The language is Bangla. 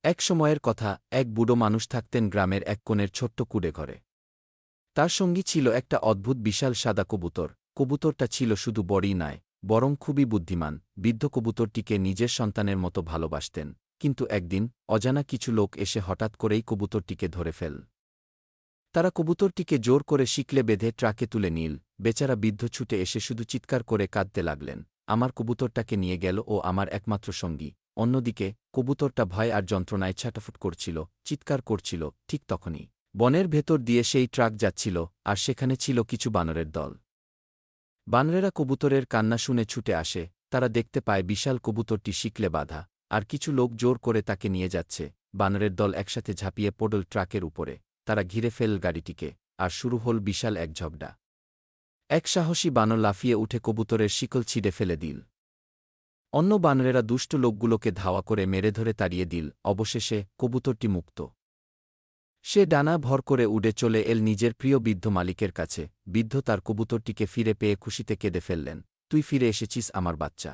এক সময়ের কথা, এক বুড়ো মানুষ থাকতেন গ্রামের এক কোণের ছোট্ট কুঁড়ে ঘরে। তার সঙ্গী ছিল একটা অদ্ভুত বিশাল সাদা কবুতর। কবুতরটা ছিল শুধু বড়ই নয়, বরং খুবই বুদ্ধিমান। বৃদ্ধ কবুতরটিকে নিজের সন্তানের মতো ভালোবাসতেন। কিন্তু একদিন অজানা কিছু লোক এসে হঠাৎ করেই কবুতরটিকে ধরে ফেল। তারা কবুতরটিকে জোর করে শিকলে বেঁধে ট্রাকে তুলে নিল। বেচারা বৃদ্ধ ছুটে এসে শুধু চিৎকার করে কাঁদতে লাগলেন, আমার কবুতরটাকে নিয়ে গেল ও আমার একমাত্র সঙ্গী। অন্যদিকে কবুতরটা ভয় আর যন্ত্রণায় ছটফট করছিল, চিৎকার করছিল। ঠিক তখনই বনের ভেতর দিয়ে সেই ট্রাক যাচ্ছিল, আর সেখানে ছিল কিছু বানরের দল। বানরেরা কবুতরের কান্না শুনে ছুটে আসে। তারা দেখতে পায় বিশাল কবুতরটি শিকলে বাঁধা, আর কিছু লোক জোর করে তাকে নিয়ে যাচ্ছে। বানরের দল একসাথে ঝাঁপিয়ে পড়ল ট্রাকের উপরে। তারা ঘিরে ফেল গাড়িটিকে, আর শুরু হল বিশাল এক ঝগড়া। এক সাহসী বানর লাফিয়ে উঠে কবুতরের শিকল ছিঁড়ে ফেলে দিল। অন্য বানরেরা দুষ্ট লোকগুলোকে ধাওয়া করে মেরে ধরে তাড়িয়ে দিল। অবশেষে কবুতরটি মুক্ত। সে ডানা ভর করে উড়ে চলে এল নিজের প্রিয় বৃদ্ধ মালিকের কাছে। বৃদ্ধ তার কবুতরটিকে ফিরে পেয়ে খুশিতে কেঁদে ফেললেন, তুই ফিরে এসেছিস আমার বাচ্চা।